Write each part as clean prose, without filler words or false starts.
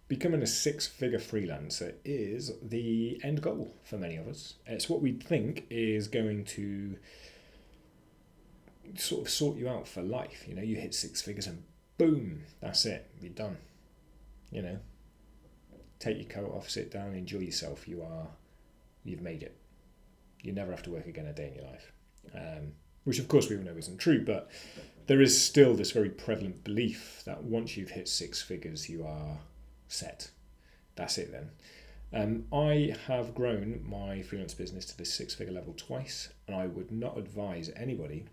becoming a six-figure freelancer is the end goal for many of us. It's what we think is going to sort of sort you out for life. You know, you hit six figures and boom, that's it. You're done. You know, take your coat off, sit down, enjoy yourself. You've made it. You never have to work again a day in your life. Which of course we all know isn't true, but there is still this very prevalent belief that once you've hit six figures, you are set. That's it then. I have grown my freelance business to this six-figure level twice, and I would not advise anybody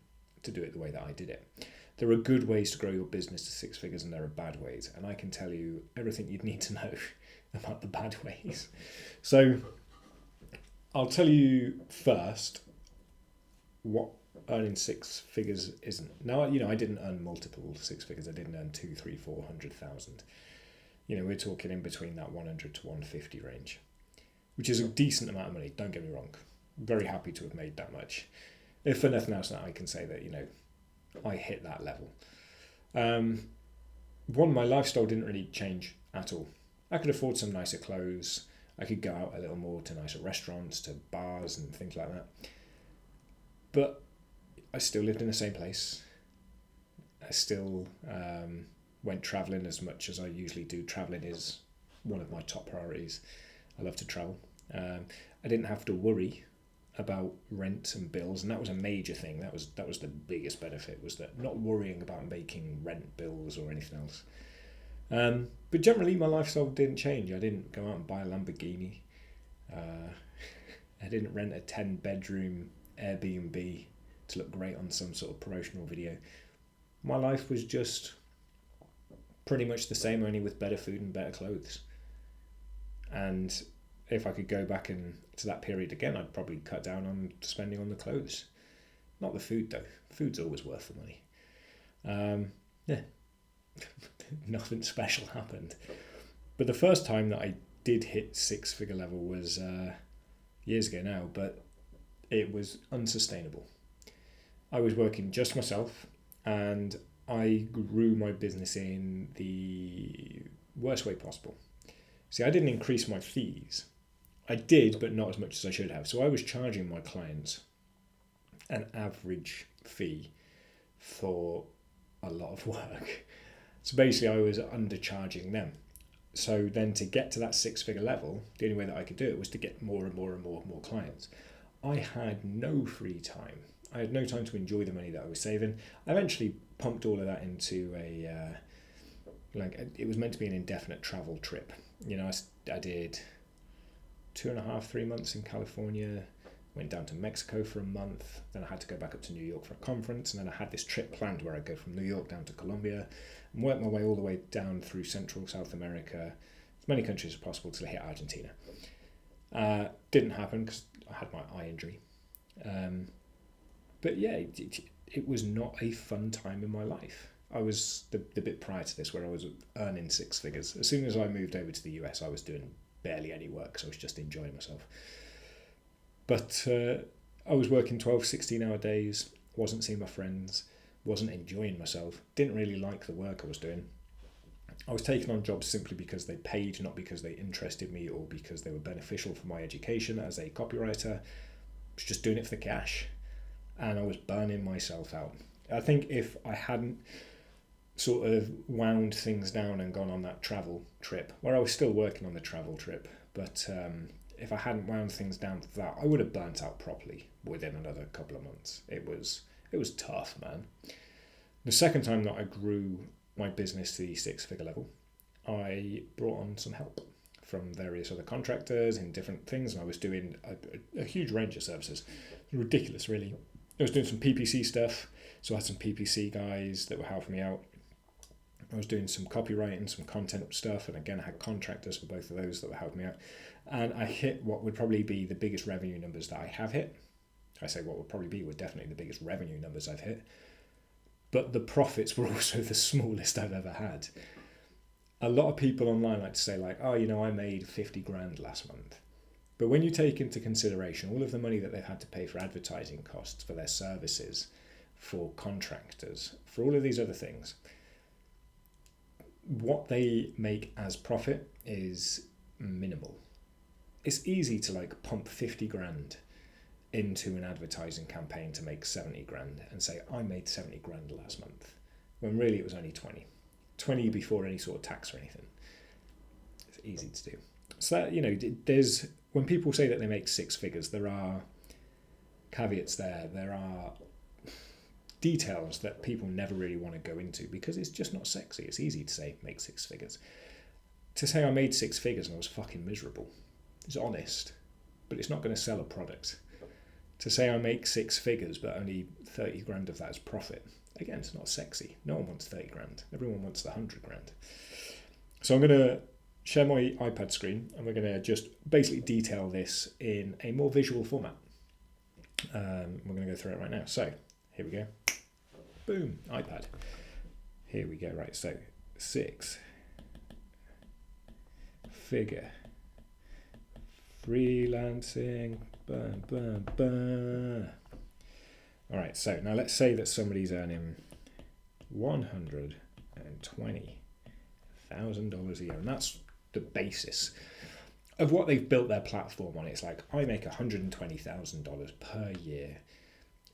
to do it the way that I did it. There are good ways to grow your business to six figures, and there are bad ways, and I can tell you everything you'd need to know about the bad ways. So I'll tell you first what earning six figures isn't. Now, you know, I didn't earn multiple six figures. I didn't earn 2, 3, 400,000. You know, we're talking in between that 100 to 150 range, which is a decent amount of money. Don't get me wrong. Very happy to have made that much. If for nothing else, I can say that, you know, I hit that level. My lifestyle didn't really change at all. I could afford some nicer clothes. I could go out a little more to nicer restaurants, to bars and things like that. But I still lived in the same place. I still went travelling as much as I usually do. Travelling is one of my top priorities. I love to travel. I didn't have to worry about rent and bills, and that was a major thing. That was the biggest benefit, was that not worrying about making rent bills or anything else. But generally, my lifestyle didn't change. I didn't go out and buy a Lamborghini. I didn't rent a 10-bedroom Airbnb to look great on some sort of promotional video. My life was just pretty much the same, only with better food and better clothes. And if I could go back to that period again, I'd probably cut down on spending on the clothes. Not the food, though. Food's always worth the money. Yeah. Nothing special happened. But the first time that I did hit six-figure level was years ago now, but it was unsustainable. I was working just myself, and I grew my business in the worst way possible. See, I didn't increase my fees. I did, but not as much as I should have. So I was charging my clients an average fee for a lot of work. So basically I was undercharging them. So then to get to that six-figure level, the only way that I could do it was to get more and more and more and more clients. I had no free time. I had no time to enjoy the money that I was saving. I eventually pumped all of that into it was meant to be an indefinite travel trip. You know, I did 2.5, 3 months in California, went down to Mexico for a month, then I had to go back up to New York for a conference, and then I had this trip planned where I'd go from New York down to Colombia and work my way all the way down through Central South America, as many countries as possible till I hit Argentina. Didn't happen because I had my eye injury. But yeah, it was not a fun time in my life. I was the bit prior to this where I was earning six figures. As soon as I moved over to the US, I was doing barely any work because I was just enjoying myself. But I was working 12, 16-hour days, wasn't seeing my friends, wasn't enjoying myself, didn't really like the work I was doing. I was taking on jobs simply because they paid, not because they interested me or because they were beneficial for my education as a copywriter. I was just doing it for the cash, and I was burning myself out. I think if I hadn't sort of wound things down and gone on that travel trip, where I was still working on the travel trip, but if I hadn't wound things down for that, I would have burnt out properly within another couple of months. It was tough, man. The second time that I grew my business to the six-figure level, I brought on some help from various other contractors in different things, and I was doing a huge range of services. Ridiculous, really. I was doing some PPC stuff, so I had some PPC guys that were helping me out. I was doing some copywriting, some content stuff, and again I had contractors for both of those that were helping me out. And I hit what would probably be the biggest revenue numbers that I have hit. I say what would probably be were definitely the biggest revenue numbers I've hit. But the profits were also the smallest I've ever had. A lot of people online like to say like, oh, you know, I made 50 grand last month. But when you take into consideration all of the money that they've had to pay for advertising costs, for their services, for contractors, for all of these other things, what they make as profit is minimal. It's easy to like pump 50 grand into an advertising campaign to make 70 grand and say, I made 70 grand last month, when really it was only 20 before any sort of tax or anything. It's easy to do. So that, you know, there's, when people say that they make six figures, there are caveats there are details that people never really want to go into because it's just not sexy. It's easy to say make six figures. To say I made six figures and I was fucking miserable is honest, but it's not going to sell a product. To say I make six figures but only 30 grand of that is profit, again, it's not sexy. No one wants 30 grand. Everyone wants the 100 grand. So I'm going to share my iPad screen and we're going to just basically detail this in a more visual format. We're going to go through it right now. So here we go. Boom, iPad. Here we go. Right, so six figure freelancing. Bum, bum, bum. All right, so now let's say that somebody's earning $120,000 a year, and that's the basis of what they've built their platform on. It's like, I make $120,000 per year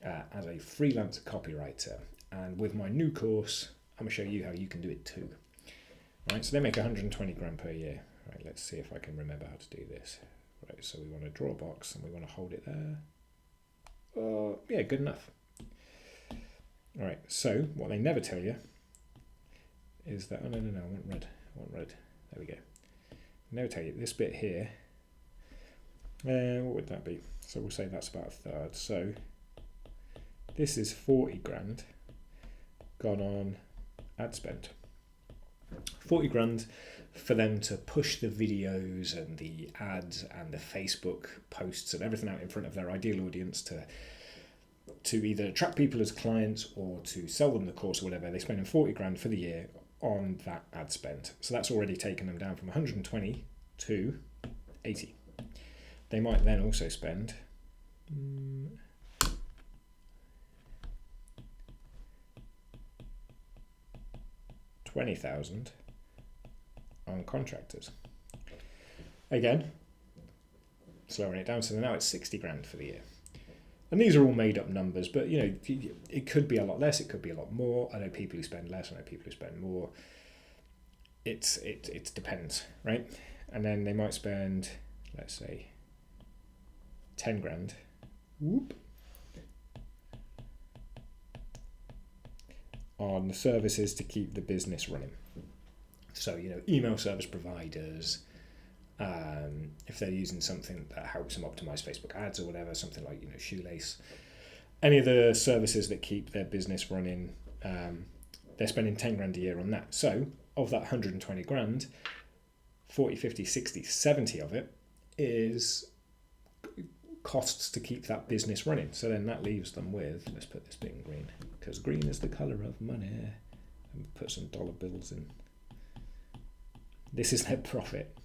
as a freelance copywriter, and with my new course, I'm gonna show you how you can do it too. Right, so they make 120 grand per year. Right, let's see if I can remember how to do this. Right, so we want to draw a box and we want to hold it there. Yeah, good enough. All right, so what they never tell you is that, oh no, I want red. There we go. Never tell you this bit here. What would that be? So we'll say that's about a third. So this is 40 grand gone on ad spend. 40 grand for them to push the videos and the ads and the Facebook posts and everything out in front of their ideal audience to either attract people as clients or to sell them the course or whatever. They're spending 40 grand for the year on that ad spend. So that's already taken them down from 120 to 80. They might then also spend 20,000 on contractors. Again, slowing it down, so now it's 60 grand for the year. And these are all made up numbers, but you know, it could be a lot less, it could be a lot more. I know people who spend less, I know people who spend more. It depends, right? And then they might spend, let's say, 10 grand. Whoop. On the services to keep the business running. So, you know, email service providers, if they're using something that helps them optimize Facebook ads or whatever, something like, you know, Shoelace, any of the services that keep their business running, they're spending 10 grand a year on that. So of that 120 grand, 40, 50, 60, 70 of it is costs to keep that business running. So then that leaves them with, let's put this bit in green, because green is the color of money, and put some dollar bills in. This is their profit.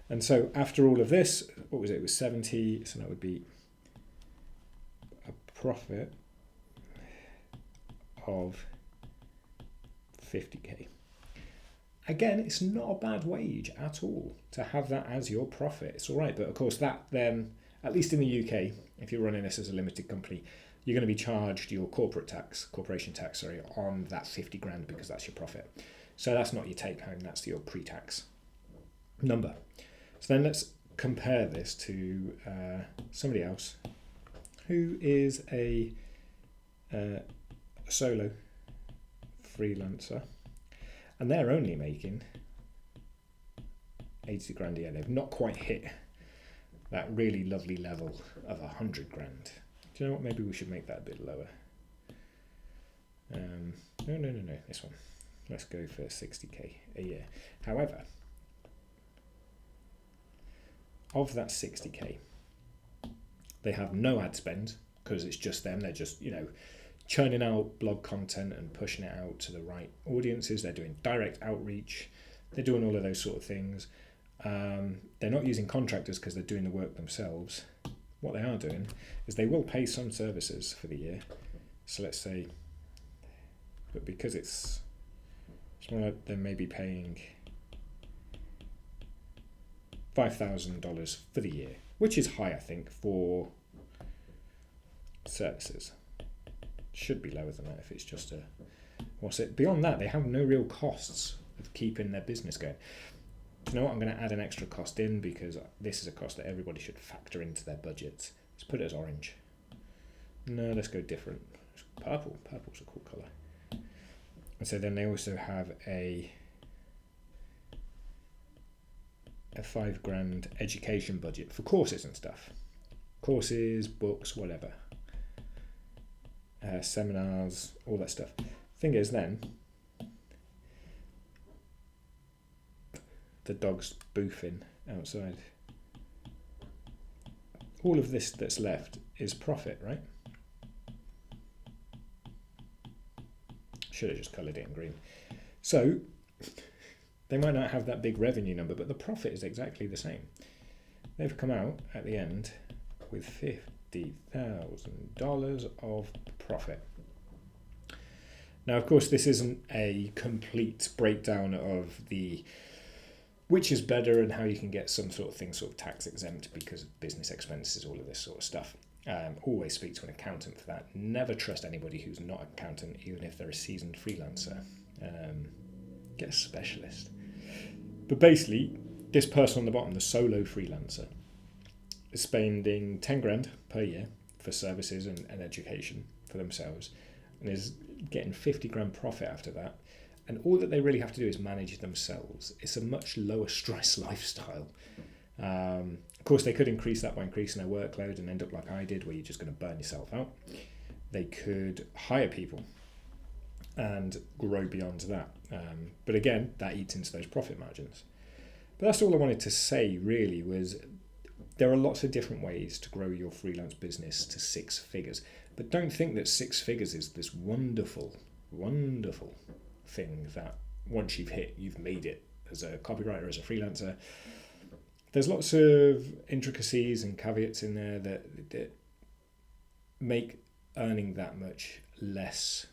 And so after all of this, what was it? It was 70, so that would be a profit of 50k. Again, it's not a bad wage at all to have that as your profit. It's all right, but of course that then, at least in the UK, if you're running this as a limited company, you're going to be charged your corporation tax, on that 50 grand because that's your profit. So that's not your take home, that's your pre-tax number. So then let's compare this to somebody else who is a solo freelancer, and they're only making 80 grand a year. They've not quite hit that really lovely level of 100 grand. Do you know what? Maybe we should make that a bit lower. No, this one. Let's go for 60k a year. However, of that 60k, they have no ad spend because it's just them. They're just, you know, churning out blog content and pushing it out to the right audiences. They're doing direct outreach. They're doing all of those sort of things. They're not using contractors because they're doing the work themselves. What they are doing is they will pay some services for the year. So let's say, but because it's So they may be paying $5,000 for the year, which is high, I think, for services. Should be lower than that if it's just beyond that, they have no real costs of keeping their business going. Do you know what? I'm going to add an extra cost in because this is a cost that everybody should factor into their budgets. Let's put it as orange. No, let's go different. Purple. Purple's a cool colour. And so then they also have a $5,000 education budget for courses and stuff. Courses, books, whatever. Seminars, all that stuff. Thing is then, the dog's boofing outside. All of this that's left is profit, right? Should have just coloured it in green. So they might not have that big revenue number, but the profit is exactly the same. They've come out at the end with $50,000 of profit. Now, of course, this isn't a complete breakdown of which is better and how you can get some sort of thing sort of tax exempt because of business expenses, all of this sort of stuff. Always speak to an accountant for that. Never trust anybody who's not an accountant, even if they're a seasoned freelancer. Get a specialist. But basically, this person on the bottom, the solo freelancer, is spending 10 grand per year for services and education for themselves, and is getting 50 grand profit after that. And all that they really have to do is manage themselves. It's a much lower stress lifestyle. Of course, they could increase that by increasing their workload and end up like I did, where you're just going to burn yourself out. They could hire people and grow beyond that. But again, that eats into those profit margins. But that's all I wanted to say, really, was there are lots of different ways to grow your freelance business to 6 figures. But don't think that 6 figures is this wonderful, wonderful thing that once you've made it as a copywriter, as a freelancer. There's lots of intricacies and caveats in there that make earning that much less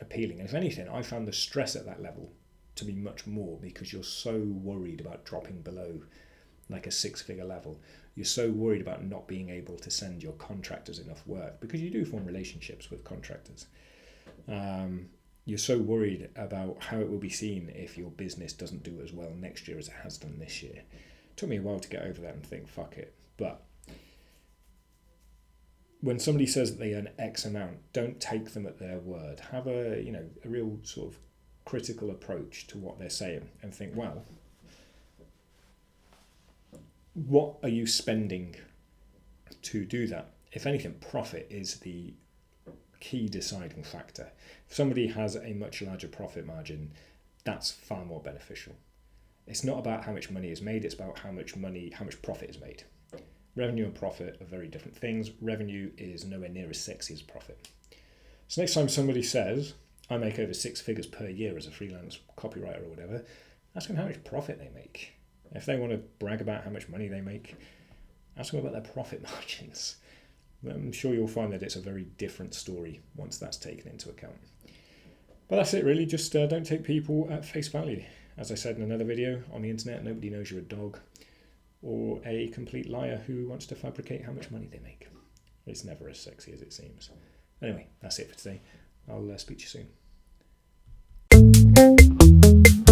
appealing. And if anything, I found the stress at that level to be much more, because you're so worried about dropping below like a 6-figure level. You're so worried about not being able to send your contractors enough work, because you do form relationships with contractors. You're so worried about how it will be seen if your business doesn't do as well next year as it has done this year. It took me a while to get over that and think, fuck it. But when somebody says that they earn X amount, don't take them at their word. Have a real sort of critical approach to what they're saying and think, well, what are you spending to do that? If anything, profit is the key deciding factor. If somebody has a much larger profit margin, that's far more beneficial. It's not about how much money is made, it's about how much profit is made. Revenue and profit are very different things. Revenue is nowhere near as sexy as profit. So next time somebody says, I make over 6 figures per year as a freelance copywriter or whatever, ask them how much profit they make. If they want to brag about how much money they make, ask them about their profit margins. I'm sure you'll find that it's a very different story once that's taken into account. But that's it really, just don't take people at face value. As I said in another video, on the internet, nobody knows you're a dog or a complete liar who wants to fabricate how much money they make. It's never as sexy as it seems. Anyway, that's it for today. I'll speak to you soon.